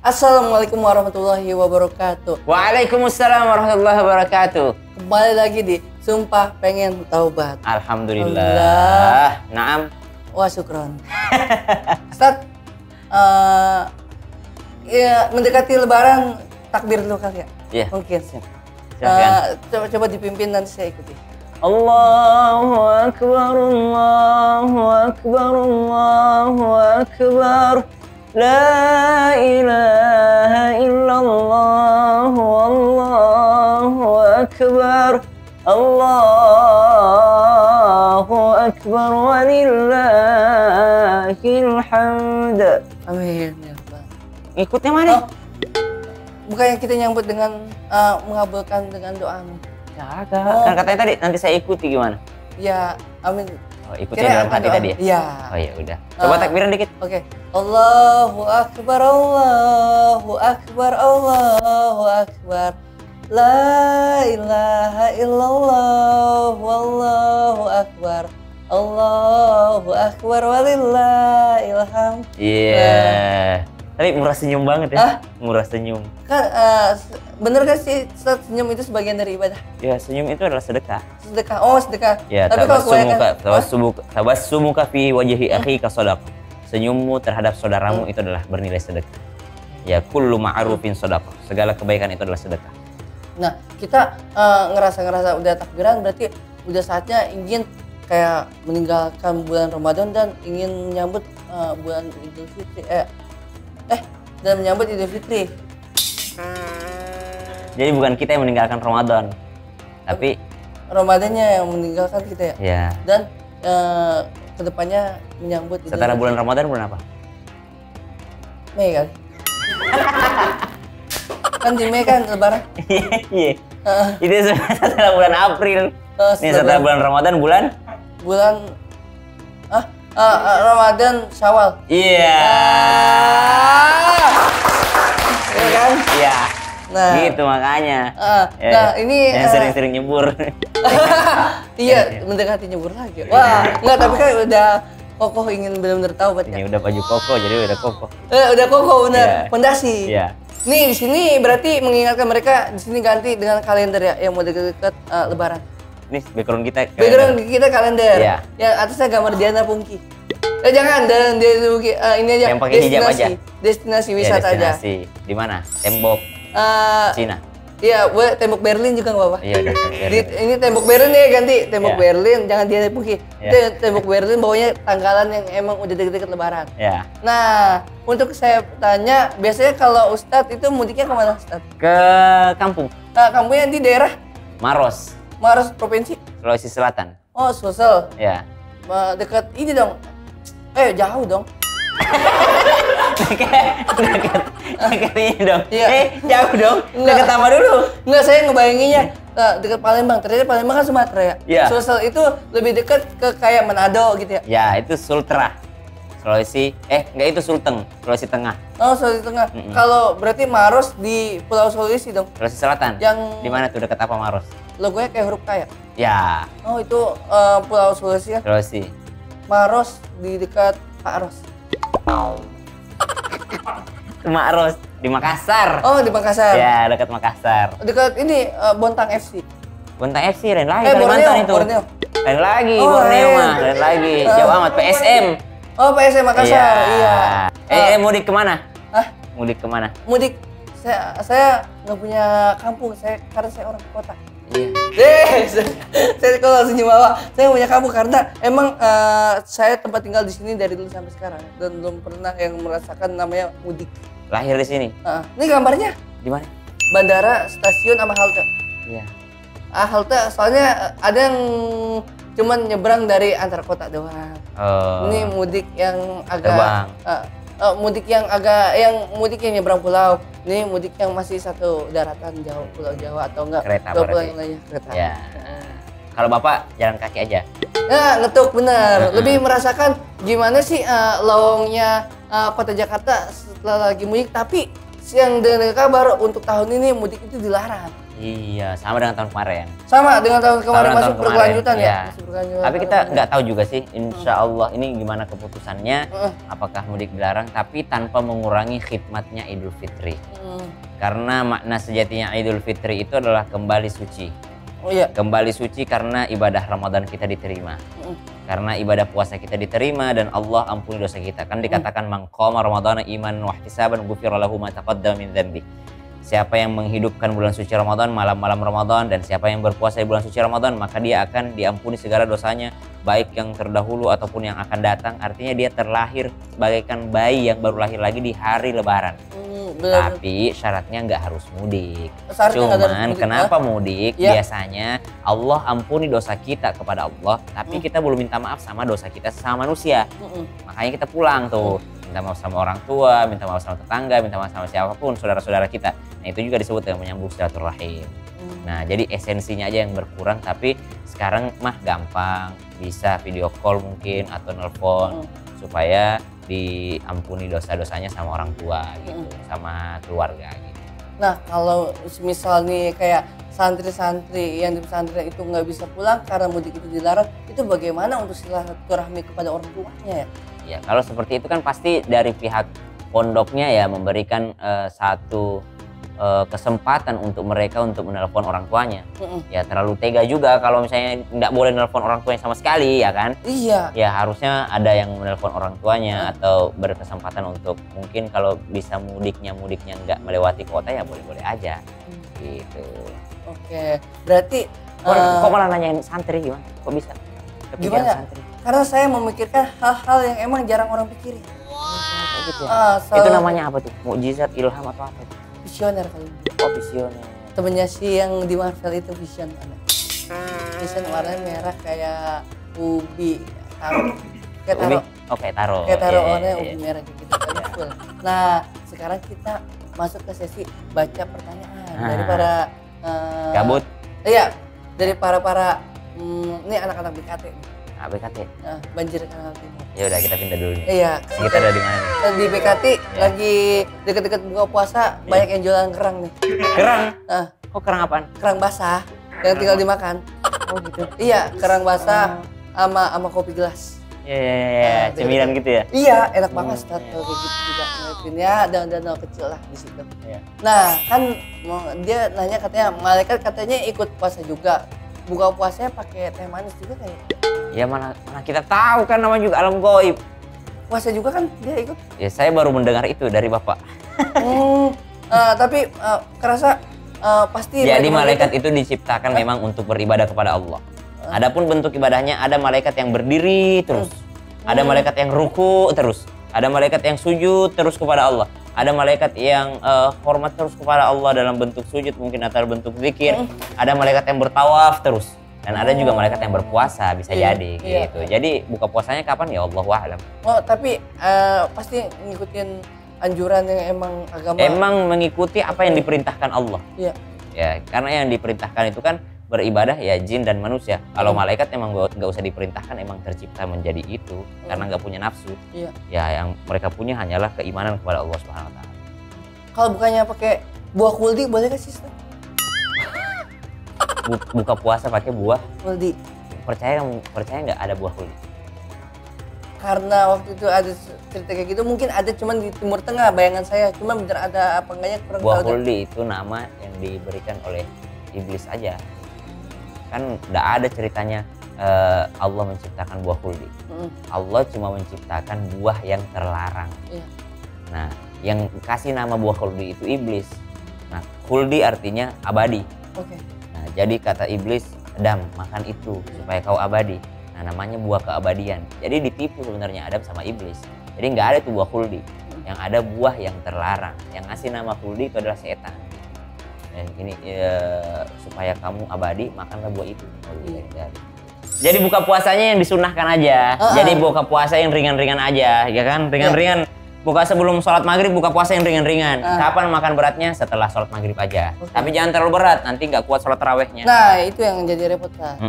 Assalamualaikum warahmatullahi wabarakatuh. Waalaikumsalam warahmatullahi wabarakatuh. Kembali lagi di Sumpah Pengen Taubat. Alhamdulillah. Naam. Wah, syukron. Ustaz, ya mendekati Lebaran, takbir dulu kali ya? Iya. Mungkin. Coba dipimpin nanti saya ikuti. Allahu Akbar, Allahu Akbar, Allahu Akbar. La ilaha illallah, Allahu Akbar. Allahu Akbar walillahil hamd. Amin ya Allah. Ikutnya mana? Bukannya kita nyambut dengan mengabulkan dengan doamu. Ya, kan katanya tadi nanti saya ikuti gimana? Ya, amin. Oh, ikutnya dalam hati tadi ya? Iya. Oh ya udah. Coba takbiran dikit. Oke. Allahu Akbar, Allahu Akbar, Allahu Akbar. La ilaha illallah, wallahu akbar. Allahu Akbar walillahil hamd. Iya. Tapi murah senyum banget ya. Murah senyum. Kan bener kan sih senyum itu sebagian dari ibadah? Ya, senyum itu adalah sedekah. Sedekah. Oh, sedekah. Ya, tapi kalau tabassumuka fi wajhi akhika shadaqah. Senyummu terhadap saudaramu itu adalah bernilai sedekah. Ya, kullu ma'rufin shadaqah. Segala kebaikan itu adalah sedekah. Nah, kita ngerasa udah takbiran berarti udah saatnya ingin kayak meninggalkan bulan Ramadan dan ingin menyambut bulan Idul Fitri. Dan menyambut Idul Fitri. Jadi bukan kita yang meninggalkan Ramadan, tapi Ramadannya yang meninggalkan kita ya. Ya. Dan kedepannya menyambut Idul Setelah Fitri. bulan Ramadan bulan apa? Mei kan? Kan di Mei kan Lebaran. Iya. Itu setelah bulan April. Ini setelah bulan Ramadan bulan Ramadan Syawal. Iya. Iya kan? Iya. Nah, gitu makanya. Nah, ini yang sering-sering nyebur. Iya, mendekati nyebur lagi. Wah, enggak, tapi kan udah kokoh ingin benar-benar tahu berarti. Ini udah baju koko jadi udah koko. Udah kokoh benar, Iya. fondasi. Iya. Nih di sini berarti mengingatkan mereka di sini ganti dengan kalender ya yang mau dekat Lebaran. Ini background kita. Background kita kalender. Iya. Yang atasnya gambar Diana Pungki. Jangan dan Diana Pungki, ini aja. Yang pakai hijab aja. Destinasi wisata aja. Destinasi. Di mana? Tembok Cina. Iya, tembok Berlin juga nggak apa-apa. Iya udah. Ini tembok Berlin ya ganti tembok Iya. Berlin, jangan Diana Pungki. Iya. Itu tembok Berlin bawahnya tanggalan yang emang udah deket-deket Lebaran. Ya. Nah, untuk saya tanya, biasanya kalau Ustadz itu mudiknya kemana Ustadz? Ke kampung Kampungnya di daerah Maros, Maros provinsi? Sulawesi Selatan. Oh, Sulsel. Ya. Dekat ini dong. Jauh dong. Dekat ini dong. Iya. Jauh dong. Enggak. Dekat apa dulu? Enggak, saya ngebayanginnya dekat Palembang. Ternyata Palembang kan Sumatera ya. Iya. Sulsel itu lebih dekat ke kayak Manado gitu ya. Ya, itu Sultra. Sulawesi, enggak itu Sulteng, Sulawesi Tengah. Oh, Sulawesi Tengah. Kalau berarti Maros di Pulau Sulawesi dong. Sulawesi Selatan. Yang- di mana tuh dekat apa Maros? Logonya kayak huruf K ya. Ya, Oh, itu Pulau Sulawesi ya. Sulawesi. Maros di dekat Pak Ros. Maros di Makassar. Oh, di Makassar. Ya, dekat Makassar. Dekat ini Bontang FC. Bontang FC, lain lagi Borneo, Kalimantan itu. Borneo. Lain lagi, Oh, Borneo lain. mah, lain lagi. Jauh amat PSM. Oh, PSM Makassar. Iya. Mudik kemana? Hah? Mudik kemana? Mudik. Saya nggak punya kampung, karena saya orang kota. Iya. Saya kalau senyum awak, saya punya kampung karena emang saya tempat tinggal di sini dari dulu sampai sekarang dan belum pernah yang merasakan namanya mudik. Lahir di sini. Ini gambarnya Di mana? bandara, stasiun sama halte. Iya. Halte soalnya ada yang cuman nyebrang dari antar kota doang. Oh. Ini mudik yang agak Terbang. mudik yang mudik yang nyebrang pulau. Ini mudik yang masih satu daratan jauh, Pulau Jawa atau enggak Kereta pulau berarti. yang lainnya kereta. Ya. Kalau Bapak jalan kaki aja. Nah, ngetuk bener. Lebih merasakan gimana sih lowongnya kota Jakarta setelah lagi mudik, tapi yang dengar kabar untuk tahun ini mudik itu dilarang. Iya, sama dengan tahun kemarin. Sama dengan tahun kemarin, Sama masih tahun kemarin, berkelanjutan ya? iya. Masih berkelanjutan. Tapi kita nggak tahu juga sih, insya Allah ini gimana keputusannya, apakah mudik dilarang, tapi tanpa mengurangi khidmatnya Idul Fitri. Karena makna sejatinya Idul Fitri itu adalah kembali suci. Oh iya. Kembali suci karena ibadah Ramadan kita diterima. Karena ibadah puasa kita diterima dan Allah ampuni dosa kita. Kan dikatakan man qama ramadhana imanan wa ihtisaban ghufira lahu ma taqaddama min dzambi. Siapa yang menghidupkan bulan suci Ramadan, malam-malam Ramadan, dan siapa yang berpuasa di bulan suci Ramadan, maka dia akan diampuni segala dosanya, baik yang terdahulu ataupun yang akan datang. Artinya dia terlahir bagaikan bayi yang baru lahir lagi di hari Lebaran. Tapi syaratnya nggak harus mudik. Cuman kenapa mudik? Biasanya Allah ampuni dosa kita kepada Allah, tapi kita belum minta maaf sama dosa kita sesama manusia. Makanya kita pulang tuh. Minta maaf sama orang tua, minta maaf sama tetangga, minta maaf sama siapapun, saudara-saudara kita. Nah itu juga disebut dengan menyambung silaturahim. Nah jadi esensinya aja yang berkurang, tapi sekarang mah gampang, bisa video call mungkin atau nelpon supaya diampuni dosa-dosanya sama orang tua gitu, sama keluarga gitu. Nah kalau misal nih kayak santri-santri yang di pesantren itu nggak bisa pulang karena mudik itu dilarang, itu bagaimana untuk silaturahmi kepada orang tuanya ya? Ya kalau seperti itu kan pasti dari pihak pondoknya ya memberikan satu kesempatan untuk mereka untuk menelpon orang tuanya. Ya terlalu tega juga kalau misalnya nggak boleh menelpon orang tuanya sama sekali ya kan? Iya. Ya harusnya ada yang menelpon orang tuanya atau berkesempatan untuk mungkin kalau bisa mudiknya nggak melewati kota ya boleh-boleh aja. Gitu. Oke, berarti kok malah nanyain santri gimana? Kok bisa? Gimana? Santri? Karena saya memikirkan hal-hal yang emang jarang orang pikirin. Gitu ya? Itu namanya apa tuh? Mukjizat, ilham atau apa tuh? Visioner kali. Oh visioner. Temennya si yang di Marvel itu Vision. Vision warnanya merah kayak ubi taro. Kayak taro. Oh kayak taro. Kayak taro warnanya ubi merah kayak gitu. Cool. Nah sekarang kita masuk ke sesi baca pertanyaan dari para gabut. Iya, dari para ini anak-anak BKT. BKT. Banjir Kanal Timur. Ya udah kita pindah dulu nih. Iya. Kita ada di mana nih? Di BKT lagi deket-deket buka puasa, banyak yang jualan kerang nih. Kerang? Oh kerang apaan? Kerang basah yang tinggal dimakan. Oh gitu. Iya, kerang basah sama kopi gelas. Iya, cemilan gitu ya? Iya, enak banget kayak gitu juga ngeliatin ya, danau kecil lah di situ. Nah, kan dia nanya katanya malaikat katanya ikut puasa juga. Buka puasanya pakai teh manis juga kayak. Ya mana kita tahu kan namanya juga alam gaib. Puasa juga kan dia ikut? Ya saya baru mendengar itu dari Bapak. Tapi kerasa pasti. Jadi malaikat itu diciptakan memang untuk beribadah kepada Allah. Adapun bentuk ibadahnya ada malaikat yang berdiri terus. Ada malaikat yang ruku terus. Ada malaikat yang sujud terus kepada Allah. Ada malaikat yang hormat terus kepada Allah dalam bentuk sujud mungkin atau bentuk zikir. Ada malaikat yang bertawaf terus. Dan ada juga malaikat yang berpuasa bisa jadi gitu. Jadi buka puasanya kapan ya Allahu a'lam. Oh tapi pasti ngikutin anjuran yang emang agama. Emang mengikuti apa yang diperintahkan Allah. Iya. Ya karena yang diperintahkan itu kan beribadah ya jin dan manusia. Kalau malaikat emang nggak usah diperintahkan, emang tercipta menjadi itu karena nggak punya nafsu. Iya. Ya yang mereka punya hanyalah keimanan kepada Allah Subhanahu Wa Taala. Kalau bukannya pakai buah kuldi boleh nggak sih? Buka puasa pakai buah kuldi. Percaya nggak ada buah kuldi? Karena waktu itu ada cerita kayak gitu, mungkin ada cuman di Timur Tengah bayangan saya. Cuma bener ada apa enggaknya kurang tahu. Buah kuldi itu nama yang diberikan oleh iblis aja. Kan nggak ada ceritanya Allah menciptakan buah kuldi. Allah cuma menciptakan buah yang terlarang. Nah yang kasih nama buah kuldi itu iblis. Nah kuldi artinya abadi. Nah jadi kata iblis, Adam makan itu supaya kau abadi. Nah namanya buah keabadian. Jadi ditipu sebenarnya Adam sama iblis. Jadi nggak ada tuh buah kuldi. Yang ada buah yang terlarang. Yang ngasih nama kuldi itu adalah setan. Dan ini supaya kamu abadi makanlah buah itu. Jadi buka puasanya yang disunahkan aja. Jadi buka puasa yang ringan-ringan aja, ya kan? Ringan-ringan. Buka sebelum sholat maghrib, buka puasa yang ringan-ringan. Kapan makan beratnya? Setelah sholat maghrib aja. Tapi jangan terlalu berat, nanti nggak kuat sholat tarawehnya. Nah itu yang jadi repot kan.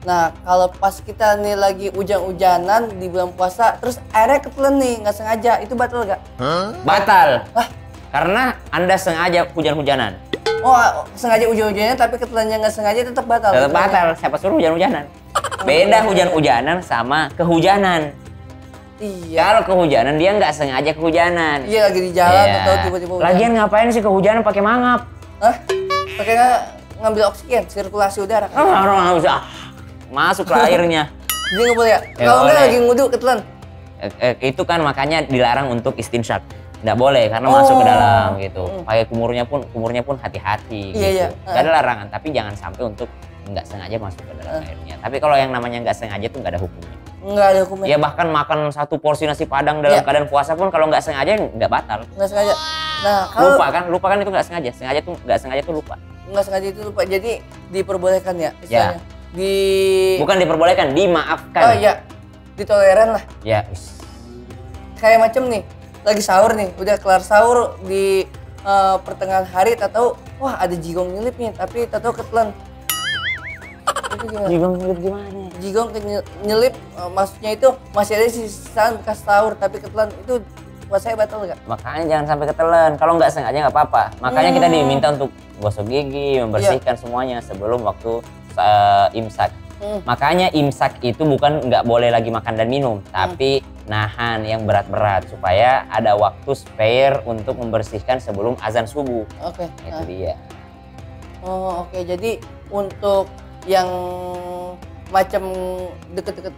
Nah kalau pas kita nih lagi hujan-hujanan di bulan puasa, terus airnya ketelan nih nggak sengaja, itu batal nggak? Batal. Karena Anda sengaja hujan-hujanan. sengaja hujan-hujannya tapi ketelannya nggak sengaja tetap batal. Tetap batal. Siapa suruh hujan-hujanan? Beda hujan-hujanan sama kehujanan. Iya. Kalau kehujanan dia nggak sengaja kehujanan. Iya lagi di jalan Iya. atau tiba-tiba hujan. Lagian ngapain sih kehujanan pakai mangap? Hah? Pakai ngambil oksigen, sirkulasi udara. Nggak usah. Masuk ke airnya. Dia nggak boleh ya? Ya, Kalau nggak boleh. lagi ngudu ketelan. Itu kan makanya dilarang untuk istinsyak. Nggak boleh karena masuk ke dalam gitu. Pakai kumurnya pun hati-hati Iya, iya. gitu. Nggak ada larangan, tapi jangan sampai untuk nggak sengaja masuk ke dalam airnya. Tapi kalau yang namanya nggak sengaja tuh nggak ada hukumnya. Nggak ada hukumnya. Ya bahkan makan satu porsi nasi padang dalam Iya. keadaan puasa pun kalau nggak sengaja nggak batal. Nggak sengaja. Nah kalau Lupa kan itu nggak sengaja. Nggak sengaja tuh lupa. nggak sengaja itu lupa, jadi diperbolehkan ya istilahnya. Bukan diperbolehkan, dimaafkan. Oh iya, ditoleran lah. Ya. Kayak macam nih, lagi sahur nih, udah kelar sahur di pertengahan hari, tahu wah ada jigong nyelip nih, tapi tahu ketelan. Itu gimana? Jigong nyelip gimana? Jigong nyelip, maksudnya itu masih ada sisaan bekas sahur tapi ketelan, itu puasanya batal nggak? Makanya jangan sampai ketelan. Kalau nggak sengaja nggak apa-apa. Makanya kita diminta untuk gosok gigi, membersihkan semuanya sebelum waktu imsak. Makanya imsak itu bukan nggak boleh lagi makan dan minum, tapi nahan yang berat-berat supaya ada waktu spare untuk membersihkan sebelum azan subuh. Oke. Itu dia. Oh oke, jadi untuk yang macam deket-deket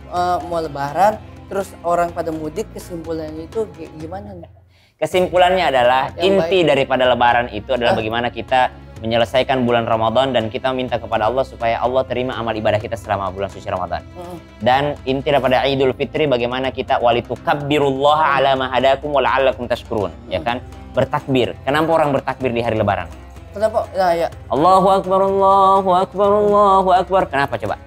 mau lebaran, terus orang pada mudik, kesimpulannya itu gimana nih? Kesimpulannya adalah Yang inti daripada lebaran itu adalah bagaimana kita menyelesaikan bulan Ramadan dan kita minta kepada Allah supaya Allah terima amal ibadah kita selama bulan suci Ramadan. Dan inti daripada Idul Fitri bagaimana kita walitukabbirullaha ala ma hadakum wa la'allakum tashkurun, ya kan? Bertakbir. Kenapa orang bertakbir di hari lebaran? Kenapa? Nah ya. Allahu akbar, Allahu akbar, Allahu akbar. Kenapa coba?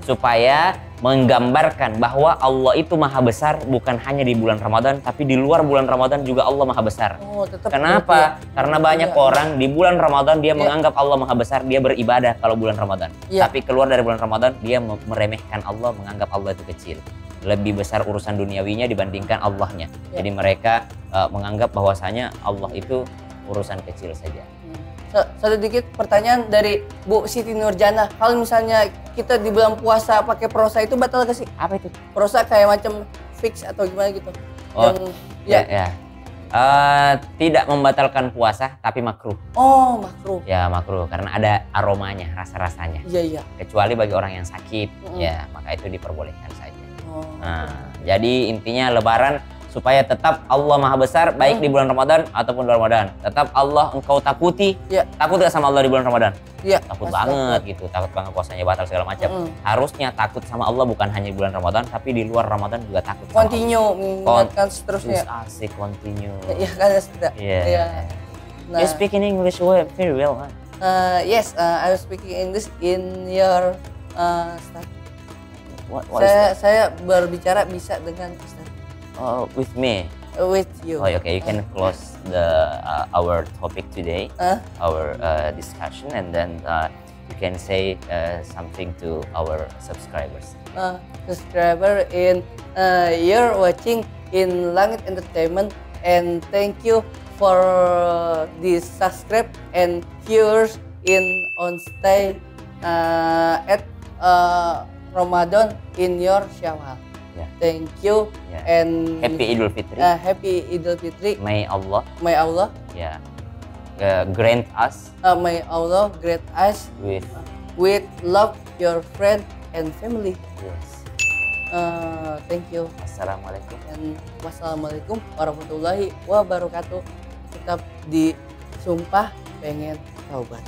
Supaya menggambarkan bahwa Allah itu maha besar bukan hanya di bulan Ramadan, tapi di luar bulan Ramadan juga Allah maha besar. Oh, tetap Kenapa? Karena banyak orang di bulan Ramadan dia Iya. menganggap Allah maha besar, dia beribadah kalau bulan Ramadan. Iya. Tapi keluar dari bulan Ramadan dia meremehkan Allah, menganggap Allah itu kecil. Lebih besar urusan duniawinya dibandingkan Allahnya. Iya. Jadi mereka menganggap bahwasanya Allah itu urusan kecil saja. Satu dikit pertanyaan dari Bu Siti Nurjana. Kalau misalnya kita di bulan puasa pakai prosa itu batal gak sih? Apa itu? Prosa kayak macam fix atau gimana gitu? Oh, Yang ya. Tidak membatalkan puasa tapi makruh. Oh, makruh. Ya makruh karena ada aromanya, rasa-rasanya. Iya. Kecuali bagi orang yang sakit, ya maka itu diperbolehkan saja. Oh. Nah, jadi intinya lebaran supaya tetap Allah maha besar baik di bulan Ramadan ataupun di Ramadan. Tetap Allah engkau takuti. Iya. Takut gak sama Allah di bulan Ramadan? Iya. Takut pasti banget gitu, takut banget puasanya batal segala macam. Harusnya takut sama Allah bukan hanya di bulan Ramadan tapi di luar Ramadan juga takut sama Allah. Continue mengingatkan seterusnya. Asik continue. Iya kan sudah. Iya. Iya. Nah, You speak in English very well, huh? yes, I was speaking English in your study. What is that? Saya berbicara bisa dengan Ustaz. With me. With you. Oh, okay. You can close our topic today, our discussion, and then you can say something to our subscribers. Subscriber in you're watching in Langit Entertainment, and thank you for this subscribe and viewers in on stay at Ramadan in your Syawal. Yeah. Thank you Yeah. and Happy Idul Fitri. Happy Idul Fitri. May Allah, May Allah, grant us may Allah grant us with love your friend and family. yes. Thank you. Assalamualaikum. Dan wassalamualaikum warahmatullahi wabarakatuh. Tetap di Sumpah Pengen Taubat.